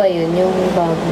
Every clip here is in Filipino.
ba yun? Yung bago.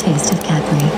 Taste of Cadbury.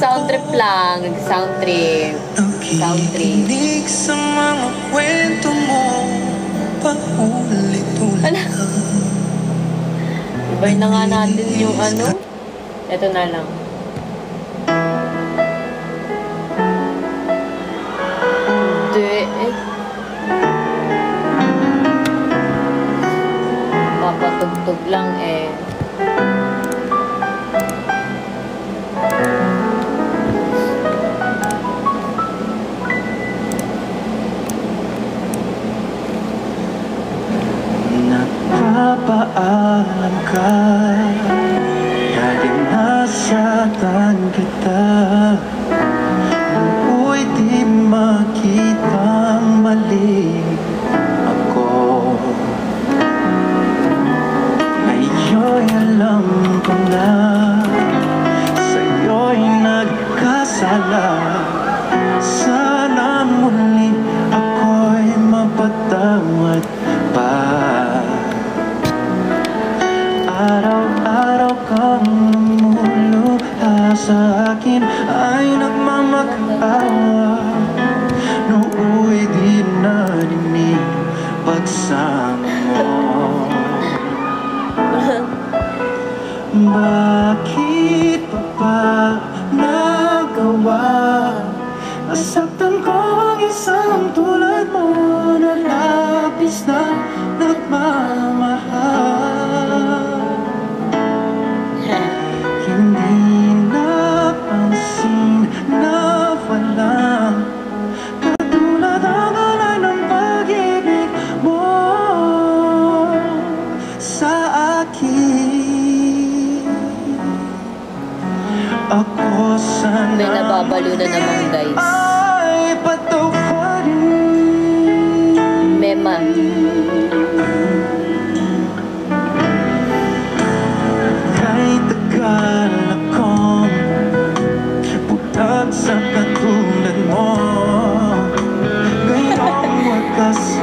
Sound trip lang, sound trip. Sound trip. Sa mga kwento mo, paulit-ulit. Ibay na nga natin yung ano. Ito na lang. Hindi eh. Papatugtog lang eh. Paalam ka, dahil nasaktan kita. Ako'y di makitang mali ako. Ngayon'y alam ko na sa'yo'y nagkasala. Sana muli ako'y mapatawad pa. Araw-araw kang lumuluha sa akin ay nagmamakaawa. Nooy di narinig pagsama mo. Bakit pa ba nagawa? Nasaktan ko ang isang tulad mo na labis na nagmamahal. Hindi napansin na walang katulad ang alay ng pag-ibig mo sa akin. Ako sana may nababalo na naman guys. Ay patawarin. Mema. Sa katulad mo, ngayong wakas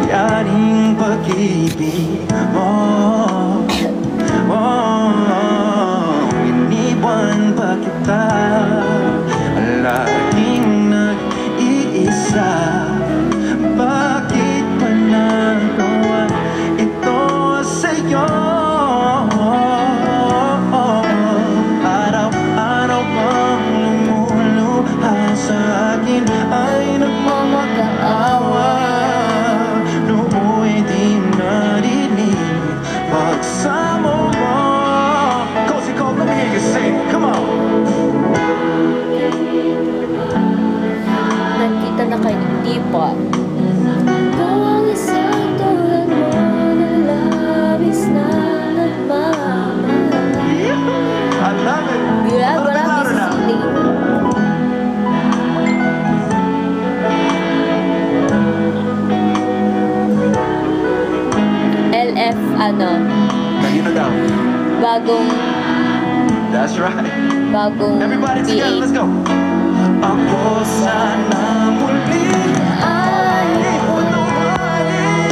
yaring pag-ibig mo. Iniwan pa kita, laging nag-iisa. Bakit pa nagawa ito sa'yo? Araw-araw pang sa akin ay nagmamakaawa. Nooy di narinig pagsama mo. Cozy Cole, let me hear you sing, come on. Nakita na kayo, hindi pa. Kung isang tulad mo na labis na nagmamahal. I love it. Yeah, marami sa siling. LF ano? Kanino daw? Bagong That's right. Bagong Everybody together, let's go. Ako sana muli ay patawarin.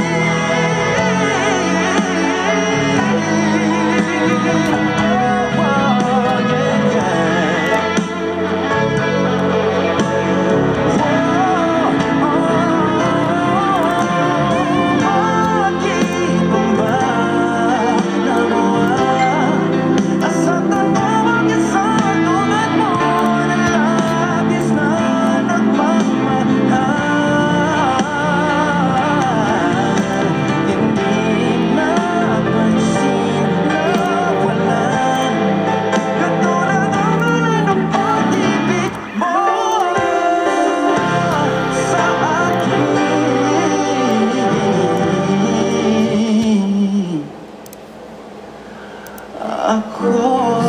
ako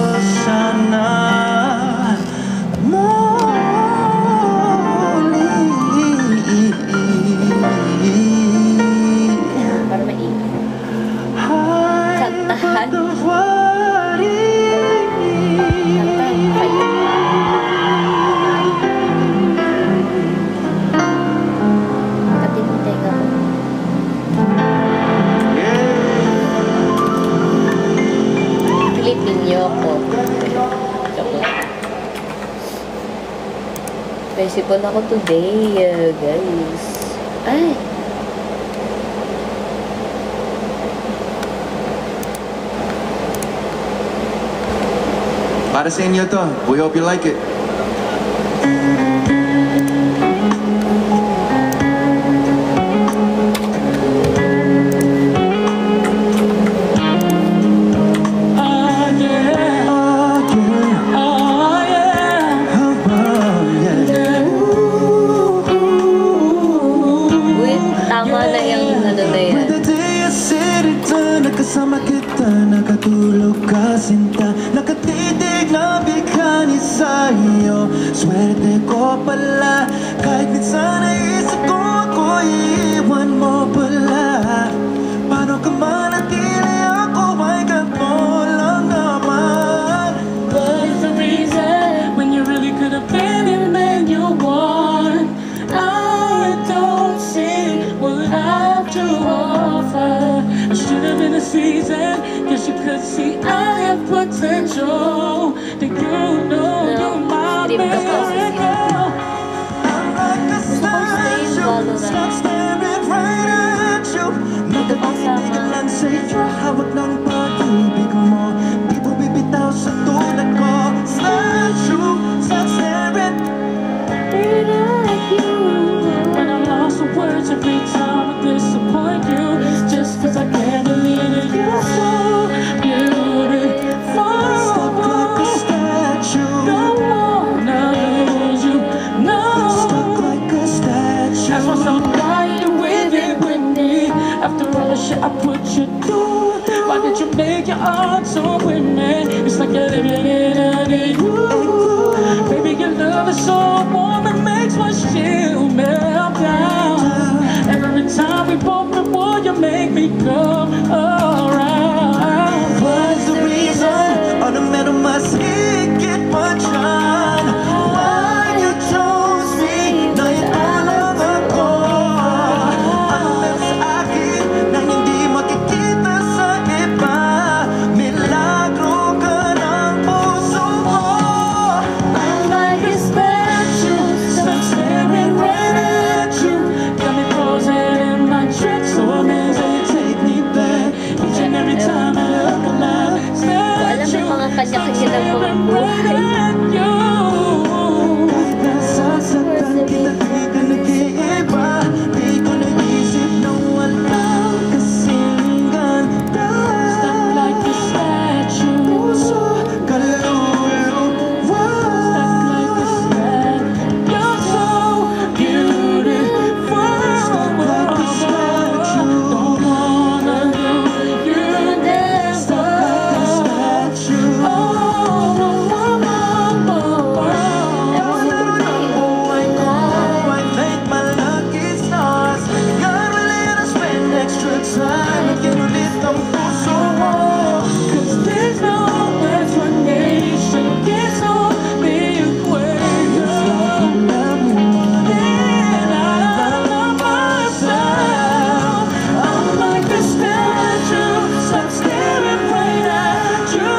sana Para maingay. Kantahan. Kantahan kayo. Katin mo tenga ko. Pilit ninyo ako. Joke lang. Festival ako today, guys. Ay! Para sa inyo to. We hope you like it. Uy, tama na yung ano na yan. When the day is said and done, nakasama kita, nakatulog ka sinta, nakatitig na bigani sa'yo. Swerte ko pala, kahit minsan naisip ko ako iiwan mo pala. Paano ka manatili ako, ay ganito lang naman. What's the reason when you really could have been the man you want? I don't see what I have to offer. I should have been a season, guess you could see I have potential. That you know you're my Stream ka pa, baby girl. I'm like a statue, stuck staring right at you. Nakatitig lang sa'yo, hawak ng pag-ibig mo. Di mo bibitaw sa tulad ko. Statue, stuck staring. When I'm lost for words every time I disappoint you, just 'cause I can't believe that you're so beautiful. Stuck like a statue. Don't wanna lose you, no. Stuck like a statue. Ask myself why you with it with me. After all the shit I put you through, why did you make your heart so with me? It's like you're living in you. Baby, your love is so warm, it makes my shield melt down. Every time we both before you make me come around. What's the reason? Ano meron mas higit pa dyan? Why you chose me? Na inalang ako. Ano meron sa akin na hindi makikita sa iba? Milagro ka ng puso ko. I'm like a statue, stuck staring right at you. Got me frozen in my tracks, so amazing you take me back. Each and every time I look alive, Alam statue, mo mga kanya-kanya ng mga staring right buhay. at you. Kahit nasasaktan kita, di ka nag-iiba. Di ko naisip na walang kasing ganda. Stuck like a statue, Puso kaluluwa. stuck like a statue. You're so beautiful. Stuck like a statue. Don't wanna lose you, never. Stuck like a statue. I thank my lucky stars. God really had to spend extra time. Again, ulit ang puso mo. Cause there's no explanation, it's only a way. And I love myself. I'm like a statue, stuck staring right at you.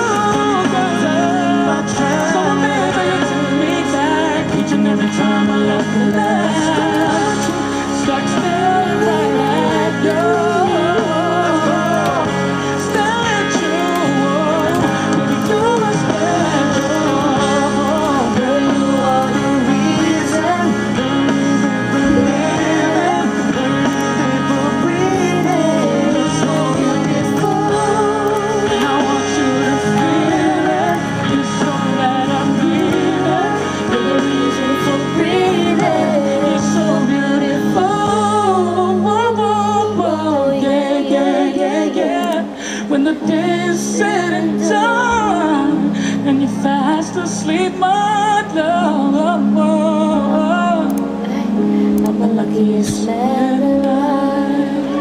So amazing you took me back each and every time I look back. Stuck staring right at you. Staring at you. Baby, you're a statue. Girl, you are the reason. The reason for living. The reason for breathing. You're so beautiful. And I want you to feel it. You're so bad I'm breathing. You're the reason for breathing. You're so beautiful. Whoa, whoa, whoa. Yeah, yeah, yeah, yeah. When the day is said and done. fast asleep, my love. I'm the luckiest man alive.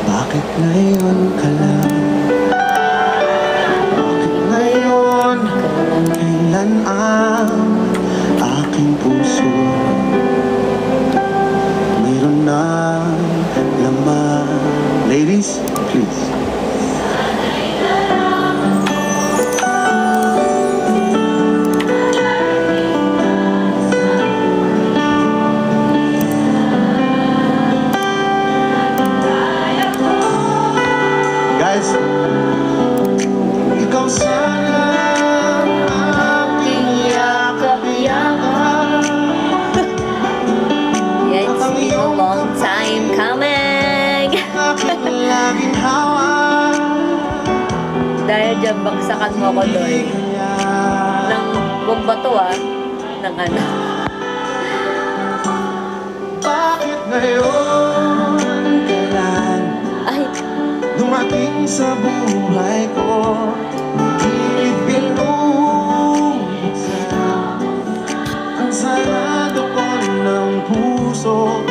Bakit ngayon ka lang? Bakit ngayon? Kailan ang aking puso mayroon na laman? Ladies, please. Guys, ikaw sana aking yakap-yakap. Yeah, it's been a long time coming. Aking laging hawak. Dahil dyan, baksakan mo ako doon. Nang huwag ba to ng ano. Bakit ngayon kailan Ay, dumating sa buhay ko? Pilit binubuksan ang sarado ko ng puso.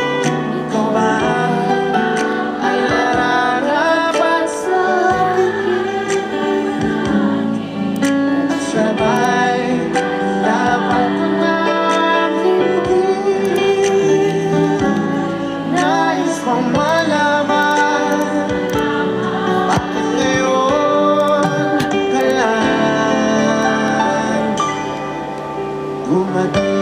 Ikaw ba ay nararapat sa akin? At siya ba'y dapat ko nang higit? Nais kong malaman, bakit ngayon ka lang gumating?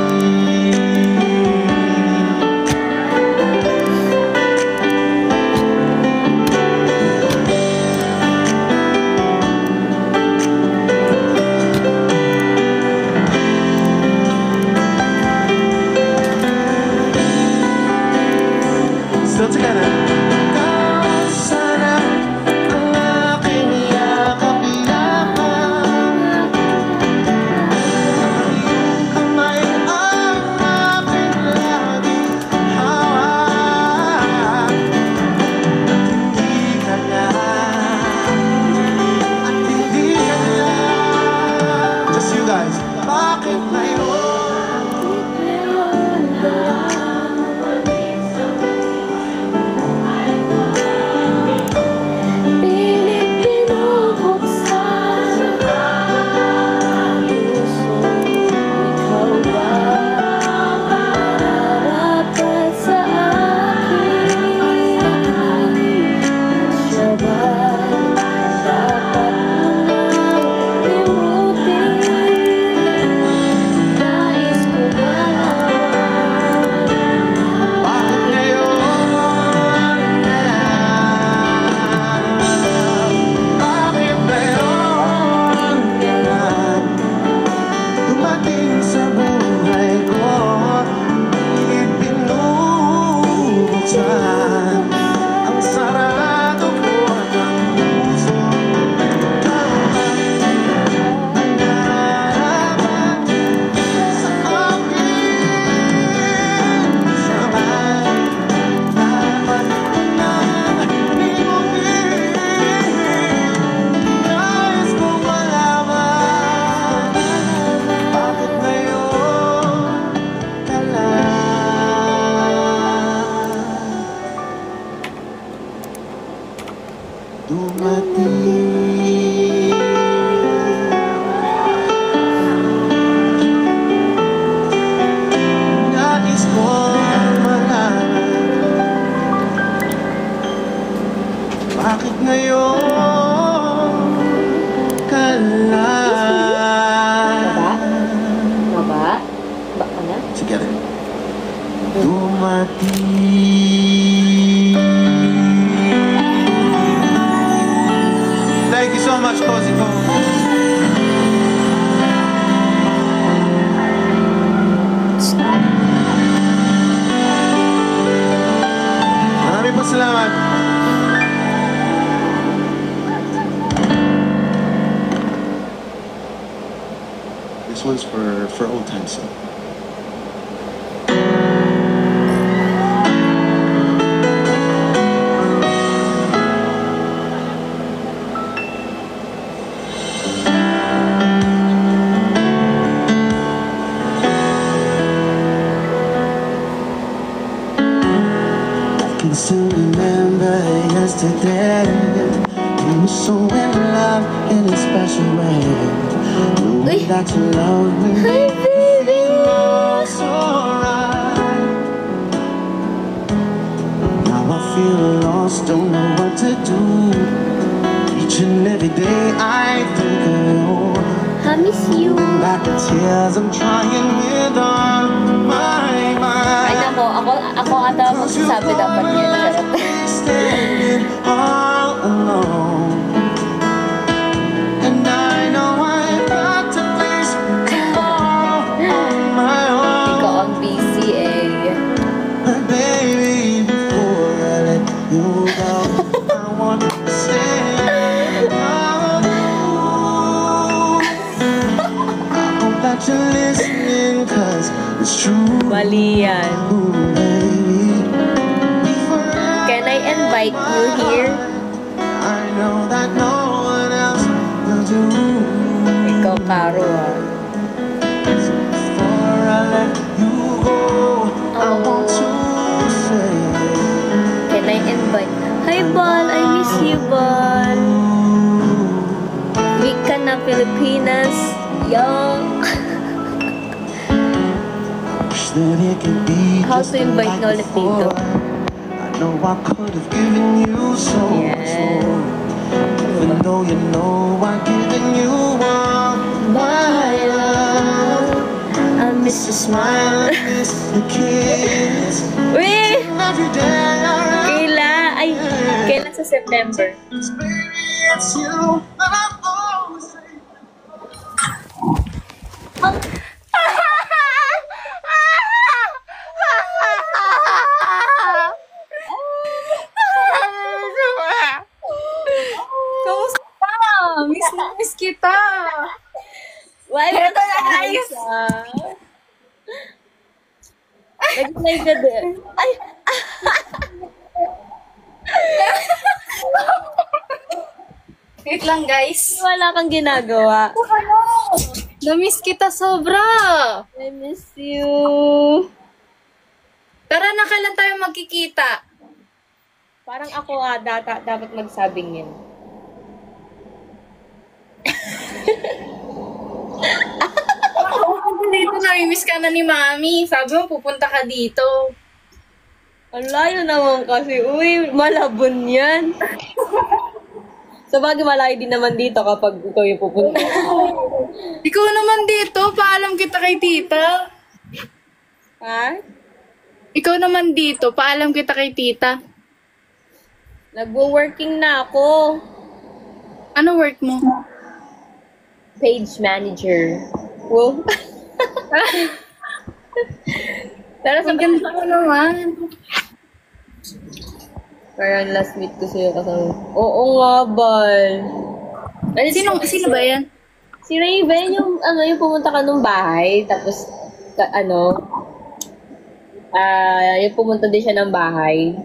Still together. Ikaw sana ang aking yakap-yakap. Ang iyong kamay ang aking laging hawak. Hindi ka na, at hindi ka na. Just you guys. Bakit ngayon? pilit binubuksan ang puso. Ikaw ba nararapat sa akin? Siya ba dapat mo nang limutin? Nais ko malaman, Bakit ngayon ka lang? Bakit ngayon ka lang dumating sa buhay ko? Pilit binubuksan ang sarado ko ng puso. Ikaw ba ang nararapat sa akin? Siya ba'y dapat ko nang limutin? Nais kong malaman, bakit ngayon ka lang dumating? Nais kong malaman, bakit ngayon ka lang mati. Thank you so much, Cozy Cone. Maraming po salamat. This one's for old times. I can still remember yesterday. We were so in love in a special way. Knowing that you love me. Hi, baby! Feels alright. Now I feel lost, don't know what to do. Each and every day I think of you. I miss you. Back the tears I'm trying with all my mind. Ay, nako. Ako ata magsasabi dapat yan. Charot. Standing all alone. And I know I've got to face tomorrow on my own. Ikaw ang busy eh. But baby, before I let you go, I want to say I hope that you're listening, 'cause it's true. Mali yan. Ooh, baby. Before Can I invite you here? I know that no one else will do. Ikaw, Caro ah. Before I let you go, I want to say Can I invite? Hi, Bal. I miss you, Bal. Wika na Pilipinas. Yo. wish that it could be How just to invite like na ulit dito? before. I know I could have given you so much Yeah. more. Even though you know I've given you all my love. I miss your smile. I miss the kiss. Uy! Every day Kailan sa September? baby, it's you that I've always said. Kamusta? Miss kita. Why Eto na, guys. Nag-play ka din. Ay! Wait lang, guys. Wala kang ginagawa. Na-miss kita sobra. I miss you. Tara na, kailan tayo magkikita? Parang ako dapat magsabing yun. Dito, nami-miss ka na ni Mami. Sabi mo, pupunta ka dito. Ang layo naman kasi. Uy, malabon yan. Sabagay malayo din naman dito kapag ikaw yung pupunta. Ikaw naman dito, paalam kita kay tita. Ha? Ikaw naman dito, paalam kita kay tita. Nagwo-working na ako. Ano work mo? Page manager. Wow. Pero sa Ganda ko naman. parang last meet ko sa'yo kasama. Oo nga, Bal. Sino ba yan? Si Raven, yung pumunta ka nung bahay, tapos, yung pumunta din siya ng bahay.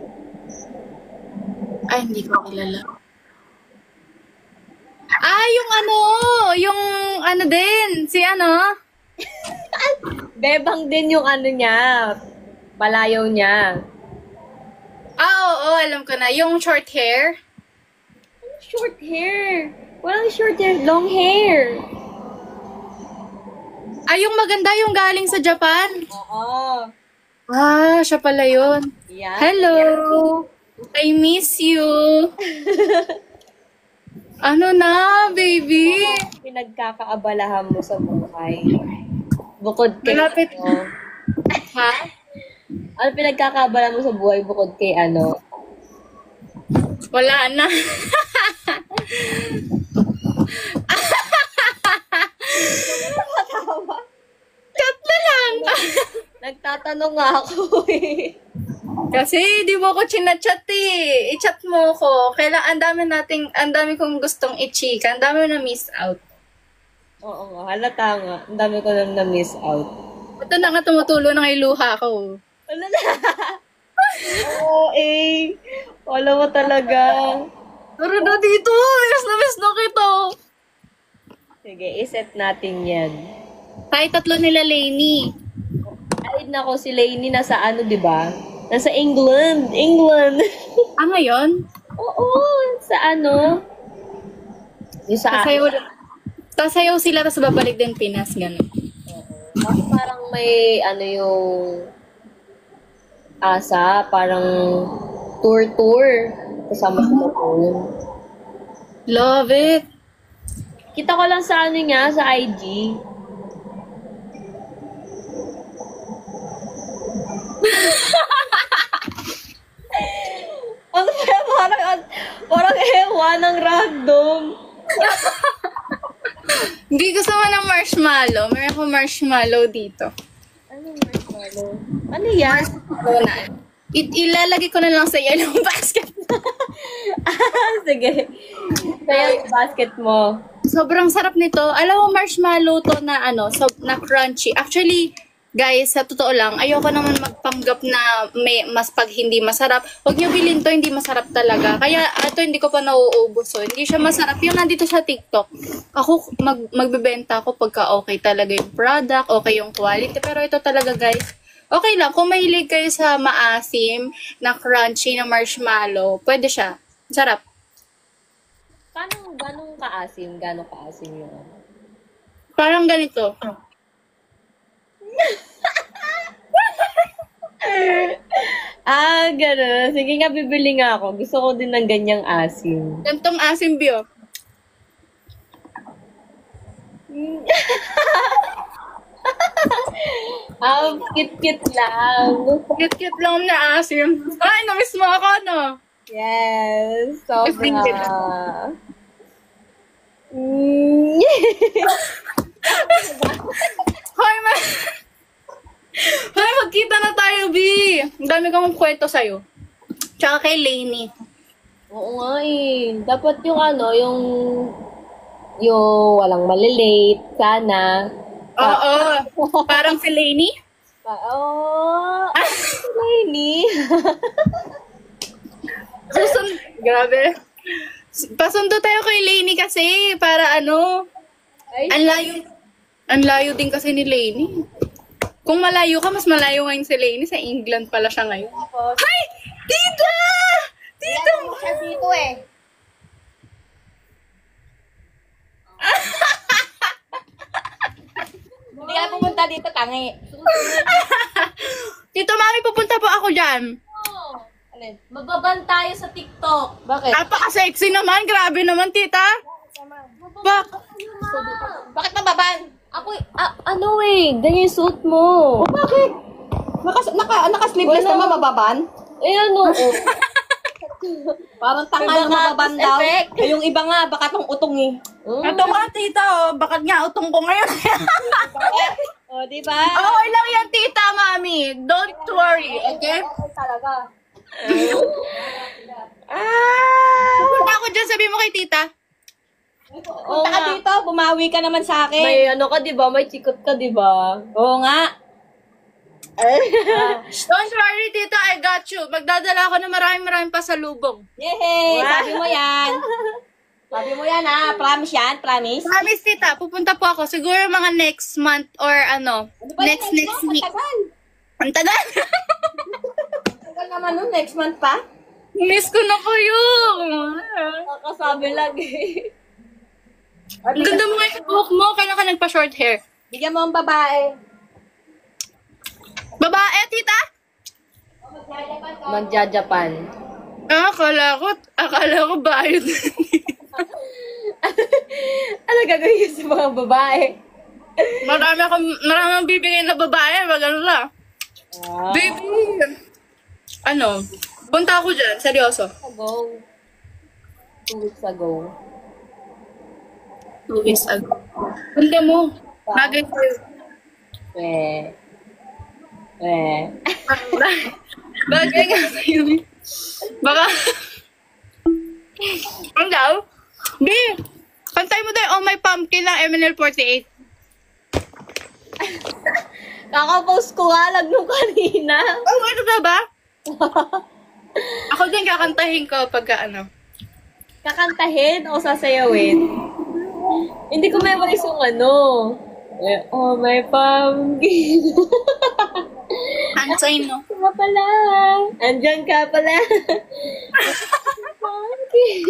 Ay, hindi ko kilala. Ah, yung din, si Bebang din yung niya, palayaw niya. Ah, oo, alam ko na. Yung short hair. Short hair. Walang short hair, long hair. Ay, yung maganda yung galing sa Japan. Oo. Ah, siya pala yun. Yeah. Hello! I miss you! Ano na, baby? Pinagkakaabalahan mo sa buhay. Bukod kay Malapit. ano, Ha? Ano pinagkakabala mo sa buhay bukod kay ano? Wala na. Chat na lang. Nagtatanong nga ako eh. Kasi di mo ko chinachat eh. I-chat mo ko. Kailangan ang dami kong gustong i-chika. Ang dami na miss out. Oo nga, halata nga. Ang dami ko nang na-miss out. Ito na nga tumutulo ng iluha ko. Ano na? Oo eh. Wala mo talaga. Pero na dito, miss na kita. Sige, iset natin yan. Kahit tatlo nila Lainey. Ay, nako, si Lainey nasa ano, di ba? Nasa England. England. Ah, ngayon? Oo, sa ano? Yung sa Tasayaw sila, tapos babalik din Pinas, gano'n. Tapos parang may ano yung asa, parang tour. Kasama sila doon. Love it. Kita ko lang sa ano niya, sa IG. Ano kaya parang ewa ng random. Hindi gusto mo ng marshmallow. Meron akong marshmallow dito. Ano marshmallow? Ano yan? Ilalagay ko na lang sa yellow basket. Sige. Kaya yung basket mo. Sobrang sarap nito. Alam mo, marshmallow to na na crunchy. Actually, guys, sa totoo lang, ayoko naman magpanggap na may mas pag hindi masarap. Huwag niyo bilhin to, hindi masarap talaga. Kaya ito hindi ko pa nauubos. So, hindi siya masarap. Yung nandito sa TikTok, ako magbebenta ako pagka okay talaga yung product, okay yung quality. Pero ito talaga, guys, okay lang. Kung mahilig kayo sa maasim, na crunchy, na marshmallow, pwede siya. Sarap. Ganong kaasim? Gano'ng kaasim yung ano? Parang ganito. Gano'n. Sige nga, bibili nga ako. Gusto ko din ng ganyang asim. Gantong asim, Bio. Kit-kit lang. Cute-cute lang na asim. Ay, namiss mo ako, no? Yes. Thank you. Sobra. Hoy, magkita na tayo, B. Ang dami kong kwento sa'yo. Tsaka kay Lainey. Oo nga eh. Dapat yung ano, yung walang malilate. Sana. Oo. Parang si Lainey. Lainey. Grabe. Pasundo tayo kay Lainey kasi para Ay, ang layo din kasi ni Lainey. Kung malayo ka, mas malayo ngayon si Lainey. Sa England pala siya ngayon. Hi! Tita! Tita mo! siya dito eh. Hindi ka pumunta dito, tangi. Tito Mami, pupunta po ako dyan. Alin? Magbaban tayo sa TikTok. Bakit? Napaka-sexy naman. Grabe naman, tita. Bakit mababan? Ako, ganyan yung suot mo. Bakit? Naka-sleeveless Wala. naman mababan? Parang tanga yung mababan daw. effect. Eh, yung iba nga, baka tong utong eh. Ito nga, tita. Bakit nga utong ko ngayon? O, diba? Okay lang yan, tita, mami. Don't worry, okay? Talaga. Punta ako dyan, sabi mo kay tita. Punta ka dito, bumawi ka naman sa akin. May ano ka, di ba? May chikot ka, di ba? Oo nga. Don't worry, tita. I got you. Magdadala ako ng maraming pasalubong. Yehey! Sabi mo yan. Sabi mo yan ha. Promise yan? Promise? Promise, tita. Pupunta po ako. Siguro mga next month or next week. Tagal. Ang tagal. Tagal naman nun, next month pa. Miss ko na kayo. Kakasabi lagi. Ang ganda mo nga yung buhok mo. Kailan ka nagpa-short hair? Bigyan mo ang babae. Babae, tita? Magja-Japan. Akala ko bayad. Ano gagawin sa mga babae? Marami akong bibigay na babae. Wag ano lang. Baby! Ano? Punta ako dyan, seryoso. Ago. 2 weeks ago. 2 weeks ago. Punta mo. Bagay sa'yo. Bagay nga sa'yo. Baka... Ang daw? B! Pantay mo tayo, oh my pumpkin ng MNL48. Kakapost ko nga lang nung kanina. Oh, ano na ba? Ako din kakantahin ko pagka ano. Kakantahin o sasayawin? Hindi ko memorize yung ano. Oh, my pumpkin. Ansay, no? Nga pala. Andyan ka pala. Pumpkin.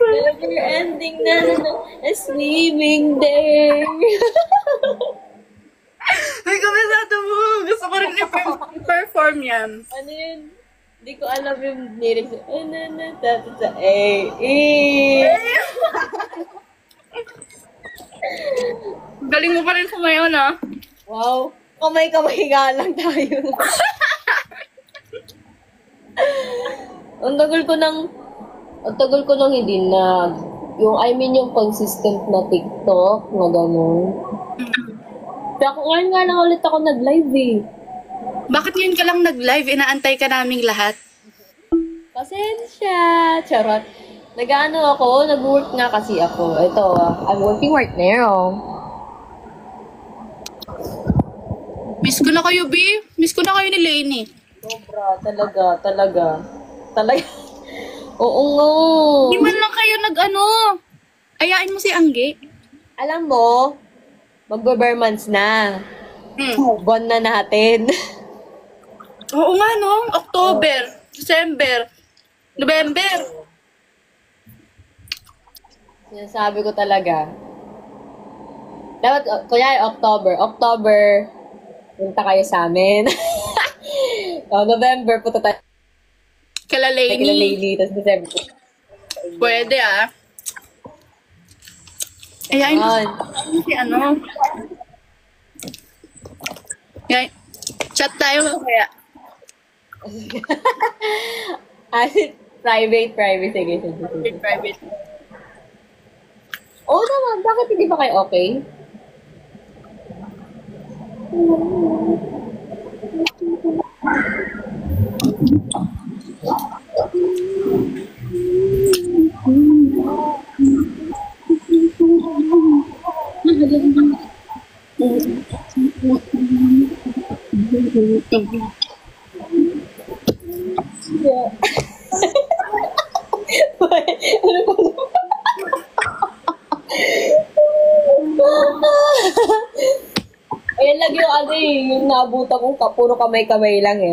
Never ending na a swimming day. Ay, kabisado mo. Gusto ko rin i-perform yan. Ano yun? Hindi ko alam yung lyrics. Galing mo pa rin sumayaw, na. Wow. Kamay-kamay nga lang tayo. Ang tagal ko nang hindi yung consistent na TikTok, na gano'n. Kaya ngayon nga lang ulit ako nag-live eh. Bakit ngayon ka lang nag-live? Inaantay ka naming lahat. Pasensya. Charot. Nag-ano ako, nag-work nga kasi ako. Ito, I'm working right now. Miss ko na kayo, B. Miss ko na kayo ni Lainey. Sobra, talaga. Oo nga. Di man lang kayo nag-ano. Ayain mo si Angge. Alam mo, magbe-bare months na. Buwan na natin. Oo nga, no? October, December, November. Sinasabi ko talaga. Dapat, kunyari, October, punta kayo sa amin. November, punta tayo Kala kila Lainey. Lainey, tapos December. Pwede, ah. Ayain mo Yun. si ano. Ayain. Chat tayo kaya. Private. Sige. Private. Oo naman, bakit hindi ba kayo okay? Ayan lang yung ano eh, yung naabutan kong puro kamay-kamay lang eh.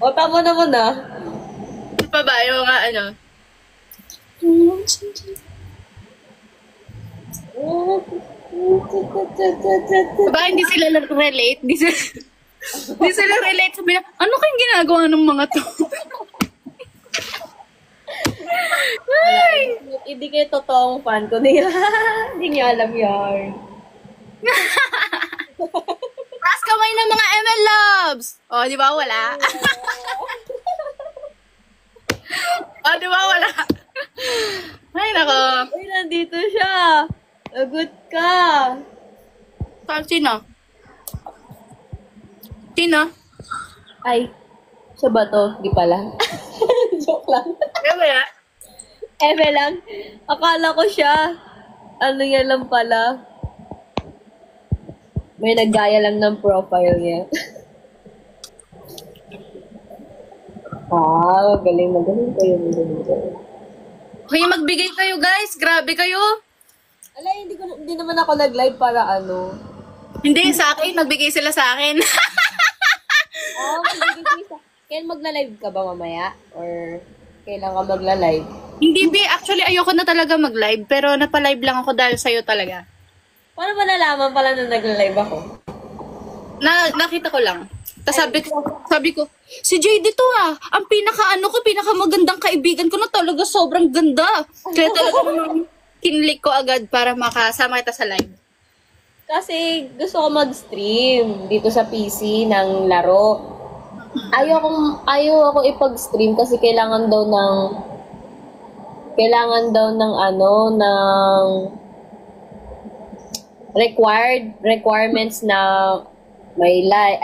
O, tama naman ah. Ano pa ba yung nga ano? Ba hindi sila relate? Hindi sila relate. Sabi na, ano kayong ginagawa ng mga to? Ay! Hindi kayo totoong fan ko. Hindi niyo alam yan. Taas kamay ng mga ML Loves! O, di ba wala? O, di ba wala? Ay, nako. Uy, nandito siya. Lagot ka. Sino? Sino? Ay, siya ba to? Di pala. Joke lang. Kaya ya? Eme lang. Akala ko siya. Ano yan lang pala. May naggaya lang ng profile niya. Magaling kayo. Hoy, magbigay kayo guys. Grabe kayo. Alay, hindi naman ako nag-live para ano. Hindi, sa akin. Nagbigay sila sa akin. Kailan magla-live ka ba mamaya? Or kailan ka magla-live? Hindi, B. Actually, ayoko na talaga mag-live. Pero napalive lang ako dahil sa'yo talaga. Paano ba nalaman pala na nagla-live ako? Nakita ko lang. Tapos sabi ko, si JD to ah. Ang pinakamagandang kaibigan ko na talaga. Sobrang ganda. Kaya talaga kinlik ko agad para makasama kita sa live. Kasi gusto ko mag-stream dito sa PC ng laro. Ayaw ako ipag-stream kasi kailangan daw ng requirements na may live,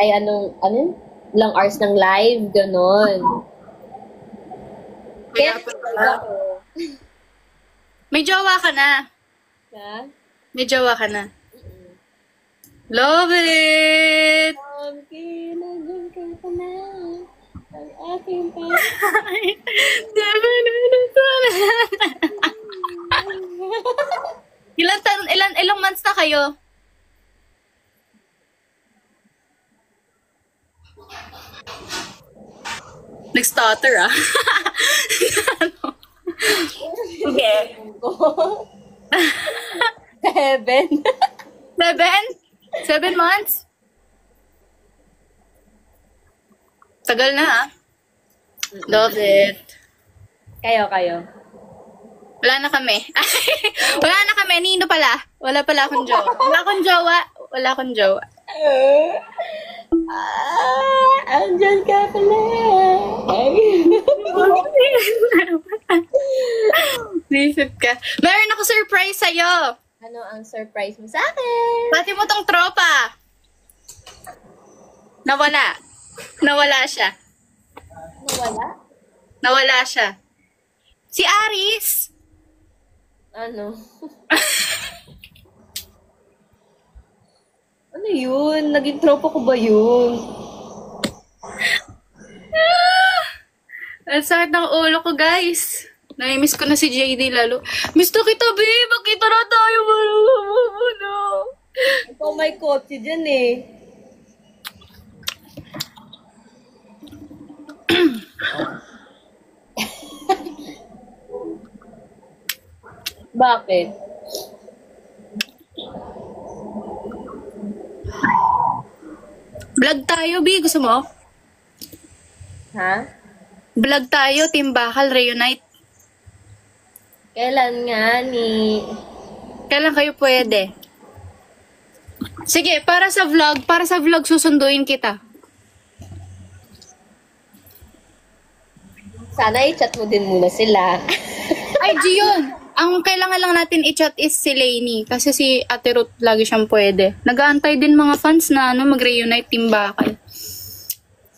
ilang hours ng live, ganon. Kaya pala. May jowa ka na. Ha? May jowa ka na. Love it! Kinagun ka na ang aking ilang months na kayo? Nag-stutter ah. Sige. 7. 7 months? Tagal na ah. Love it. Kayo. Wala na kami. Wala na kami. Nino pala. Wala pala akong jowa. Wala akong jowa. Andyan ka pala. Nisip ka. Meron ako surprise sa'yo. Ano ang surprise mo sa akin? Pati mo tong tropa. Nawala siya. Nawala siya. Si Aris. Ano? Ano yun? Naging tropa ko ba yun? Ang sakit ng ulo ko, guys. Nai-miss ko na si JD lalo. Miss na kita, babe. Magkita na tayo. Muna. Ikaw may kotse dyan eh. Bakit? Vlog tayo, B. Gusto mo? Ha? Vlog tayo, Team Bakal, Reunite. Kailan nga ni... Kailan kayo pwede? Sige, para sa vlog, susunduin kita. Sana i-chat mo din muna sila. Ay, Gion! Ang kailangan lang natin i-chat is si Lainey. Kasi si Ate Ruth lagi siyang pwede. Nag-aantay din mga fans na mag-reunite Team Bakal.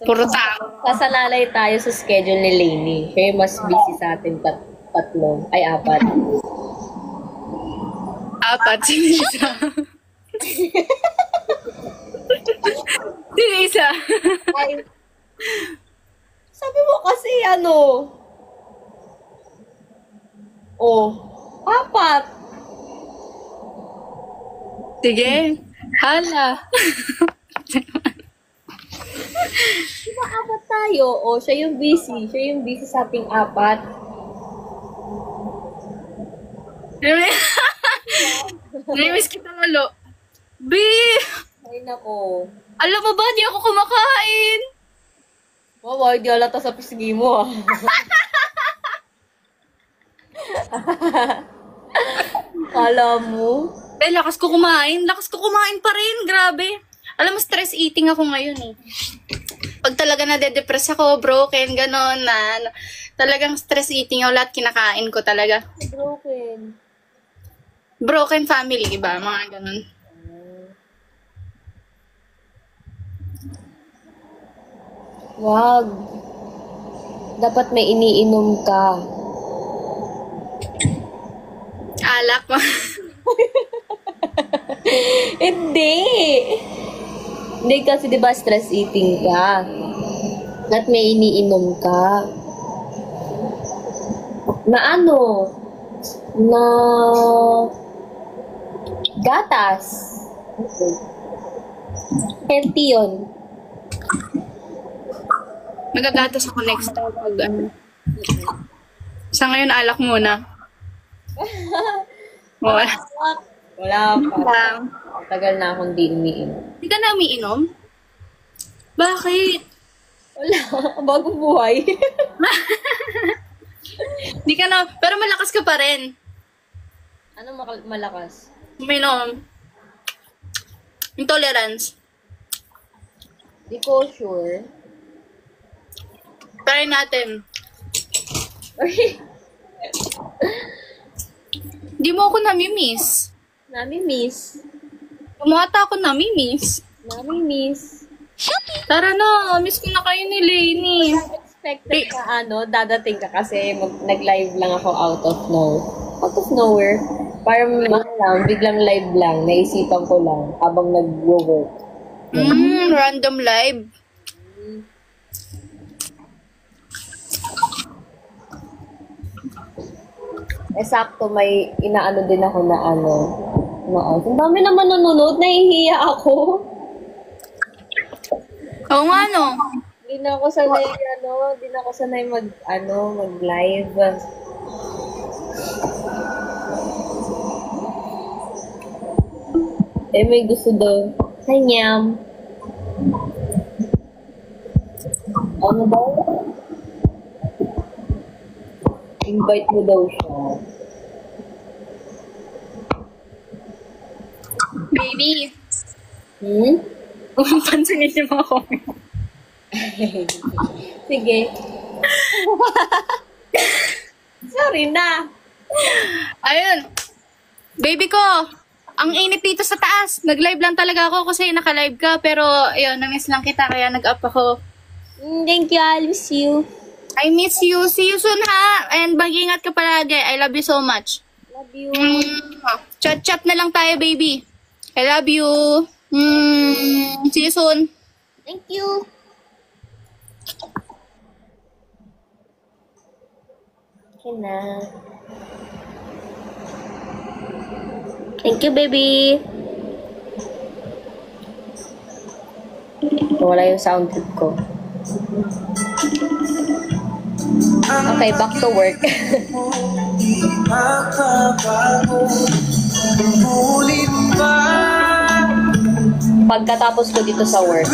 Puro tao. Sasanalay tayo sa schedule ni Lainey. Siya yung mas busy sa atin tatlo. Ay, 4. 4, sino isa? Sino isa? Ay, sabi mo kasi Oh, 4. Sige. Hala. Diba 4 tayo? Oh, siya yung busy. Siya yung busy sa ating 4. Namiss kita malo. B! Ay, nako. Alam mo ba, di ako kumakain. Wow, di alata sa pisngi mo, ah. Kala mo? Lakas ko kumain. Lakas ko kumain pa rin. Grabe. Alam mo, stress eating ako ngayon eh. Pag talaga nade-depress ako, broken, gano'n, talagang stress eating ako. Lahat kinakain ko talaga. Broken. Broken family, iba? Mga gano'n. Wag. Dapat may iniinom ka. Alak mo. Hindi. Hindi kasi diba stress eating ka. At may iniinom ka. Na na gatas. Healthy yun. Magagatas ako next time pag Sa ngayon, alak muna. Wala. Wala pa. Tagal na akong di umiinom. Hindi ka na umiinom? Bakit? Wala. Bagong buhay. Hindi ka na, pero malakas ka pa rin. Ano malakas? Uminom. Intolerance. Di ko sure. Try natin. Di mo ako namimiss. Nami-miss. Kumata ako namimiss. Nami-miss. Tara na, miss ko na kayo ni Lainey. Expected na dadating ka kasi nag-live lang ako out of nowhere. Parang biglang live lang, naisipan ko lang habang nag-work. Random live. Sakto may inaano din ako na ang dami naman nanonood, nahihiya ako. Oo nga, no? Hindi na ako sanay mag-live. May gusto daw. Hi, Nyam. Ano daw? Invite mo daw siya. Baby. Pansinin niyo mga comment. Sige. Sorry na. Ayun. Baby ko, ang init dito sa taas. Nag-live lang talaga ako kasi naka-live ka. Pero, ayun, na-miss lang kita kaya nag-up ako. Thank you, I miss you. I miss you. See you soon, ha? And mag-ingat ka palagi. I love you so much. Love you. Chat-chat na lang tayo, baby. I love you. See you soon. Thank you. Okay na. Thank you, baby. Wala yung sound trip ko. Okay, back to work. Pagkatapos ko dito sa work.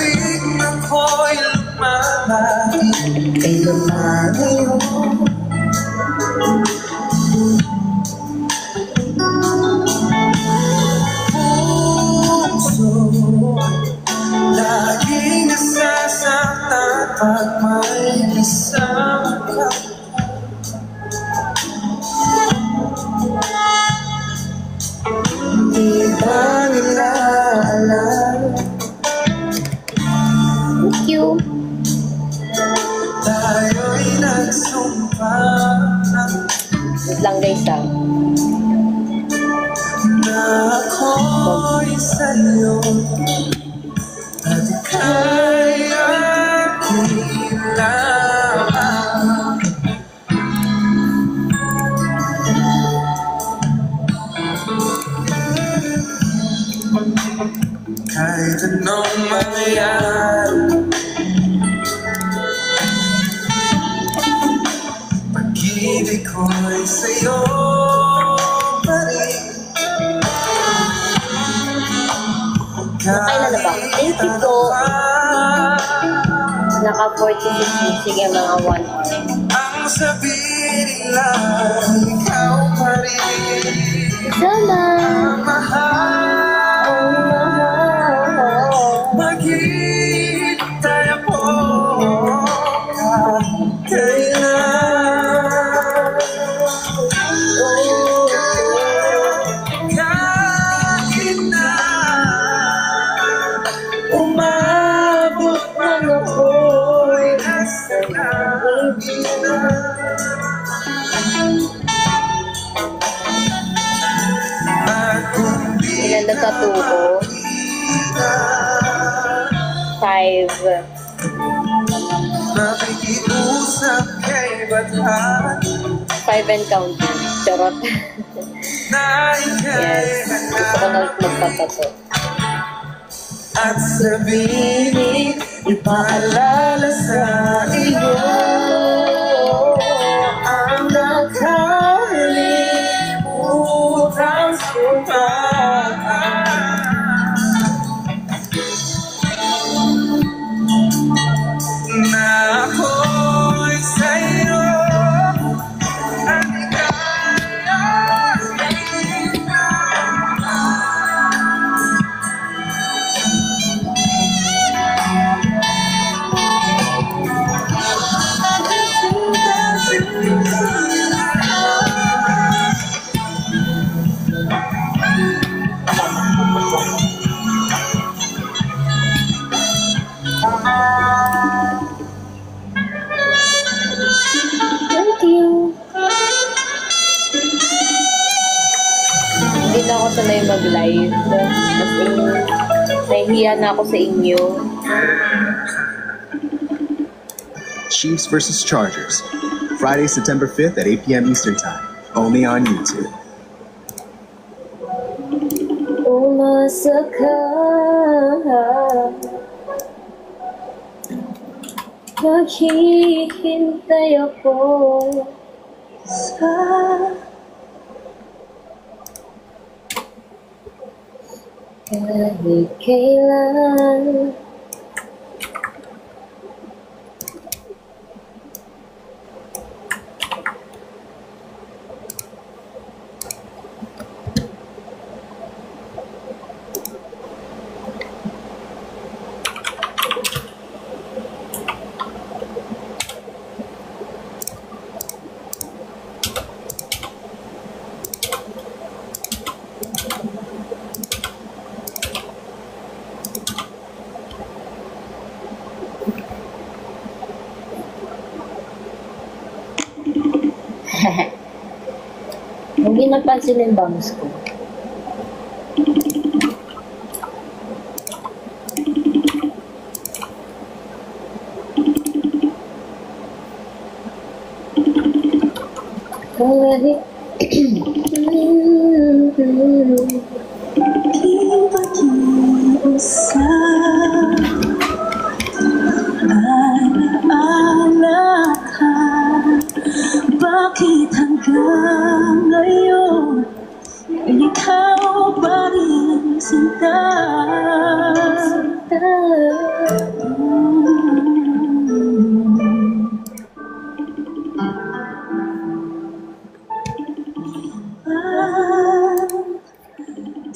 Laging nasasaktan pag may kasama ka. Di ba nila alam? Thank you. Tayo'y nagsumpah Wait lang guys na ako'y sa'yo at ika'y aking lamang. Kahit anong mangyari, pag-ibig ko'y sa'yo pa rin. Kailan na ba? Thank you po. Naka 46 minutes. Sige, mga 1 hour. Ang sabihin nila, ikaw pa rin Sama. ang mahal. Maghihintay ako kailan. Kahit na umabot man ako'y nasa langit na. At kung di Ilan na tatuo? 5. makikiusap kay Bathan 5 and counting. Charot. na ika'y Yes. Gusto ko na magpatato. at sabihin, ipaalala sa iyo ang nakalimutan sumpah. Na ako'y sa'yo at ika'y aking lamang. sanay mag-live. Kasi nahihiya na ako sa inyo. Chiefs versus Chargers, Friday, September 5th at 8 p.m. Eastern Time, only on YouTube. Umasa ka, maghihintay ako sa kahit kailan. Hindi napansin yung bangs ko. Kahit Di pag-iusap, alaala ka. Bakit hanggang ngayon ikaw pa rin sinta?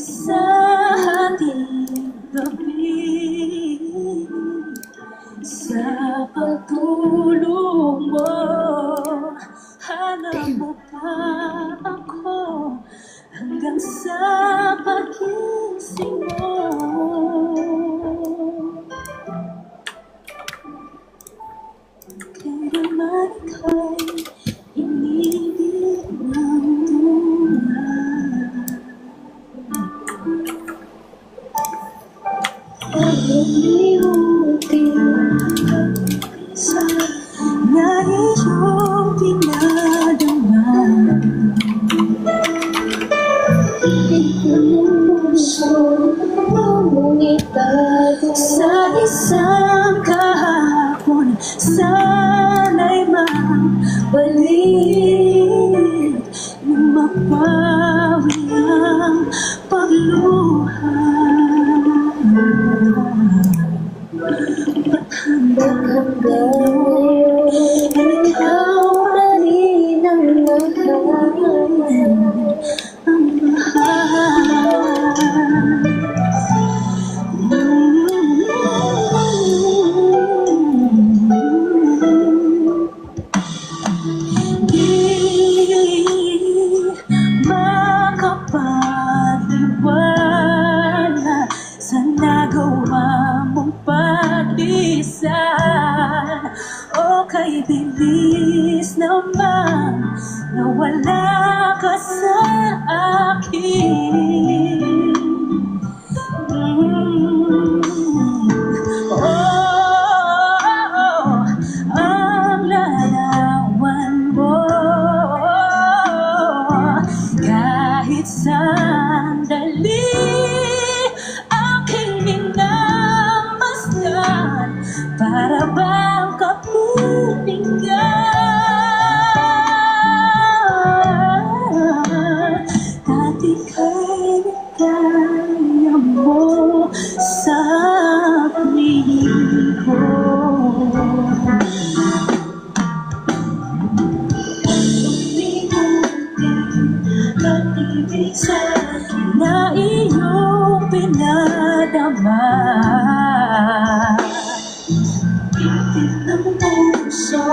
Sa ating gabi, sa pagtulong mo, hanap mo pa ako hanggang sa pagising mo. Kaya naman ika'y inibig ng tunay. Pag-iutin sa na iyong pinadama, puso mong itago sa isang kahapon. Sana'y mabalik nang mapawi ang pagluha. Ba't hanggang ngayon ikaw pa rin ang mahal, ang mahal. Di makapaniwala sa nagawa mong pagdisan. O kay bilis naman na wala ka sa akin. Ang larawan mo, kahit sandali aking minamasdan, para bang kapuningan. Dati kay kaya mo sa piling ko. Pag-ibig na iyong pinadama, itin ng puso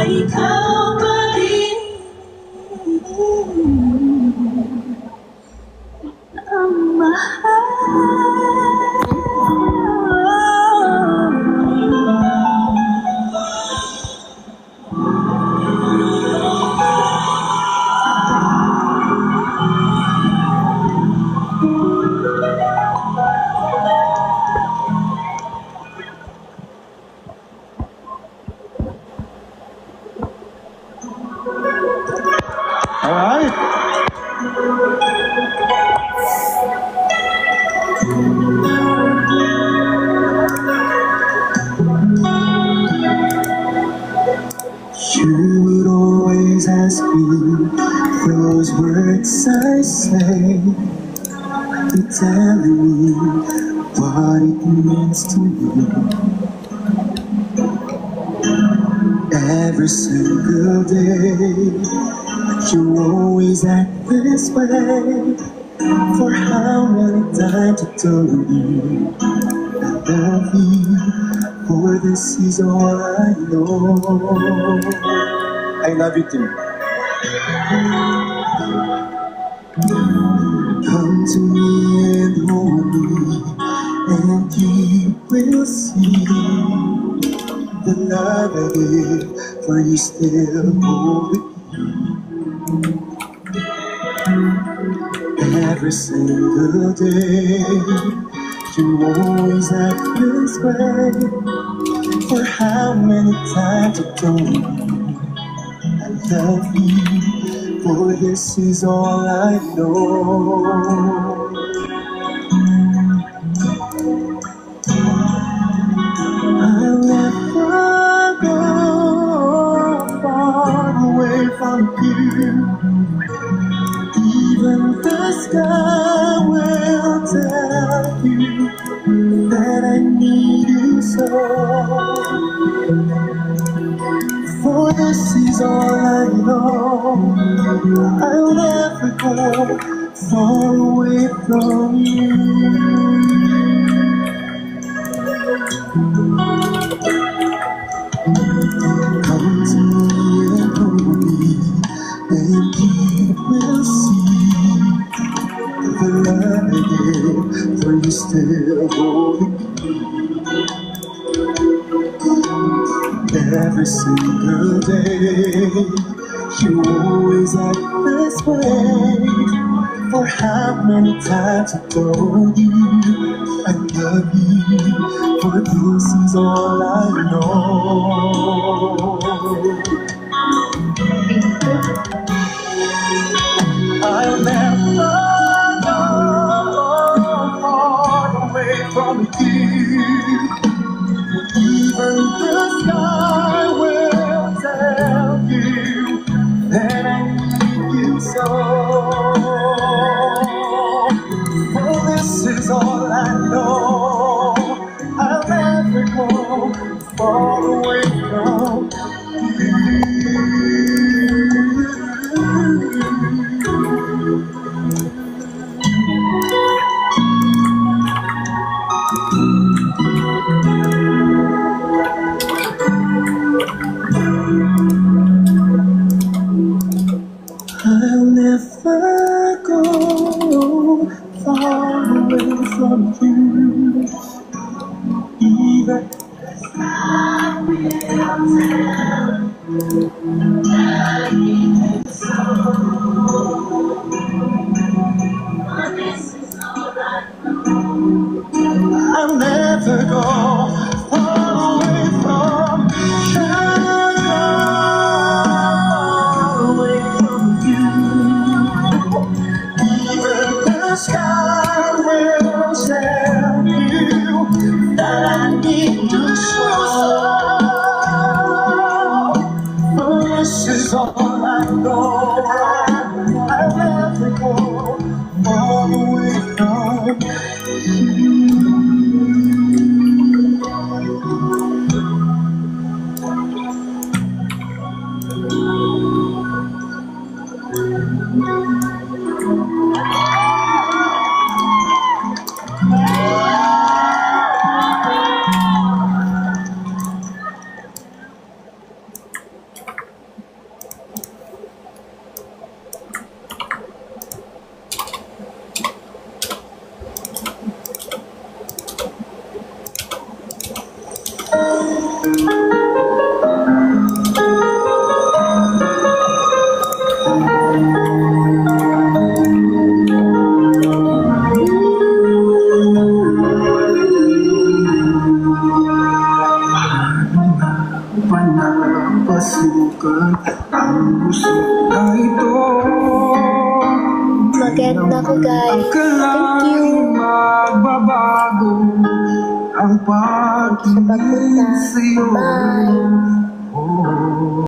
ikaw pa rin ang Alright. You would always ask me those words I say, to tell me what it means to you. Every single day, you always act this way. For how many times I told you I love you? For this is all I know. I love you too. Come to me and hold me, and you will see the love I give, for you still hold it. Every single day, you always act this way. For how many times I told you I love you, for this is all I know. I'll never go far away from you. Even the sky will tell you that I need you so. For this is all I know. I'll never go far away from you. Come to me and hold me, and you will see the love I give, for you still hold me. Every single day, you always act this way. For how many times I told you I love you, for this is all I know. I'll never go far away from you. Even the sky will tell you that I need you so. For this is all I know. I'll never go far away from you. I'll never go far away from you. Even I will tell I need you so. This is all I know. I'll never go far away from you. The sky will tell you that I need to show. For Panapasukan ang gusto na ito. Mag-end na ako, guys. Thank you. Akalaing magbabago ang Sa pagpunta. pag-ibig sa'yo. Bye. Oh.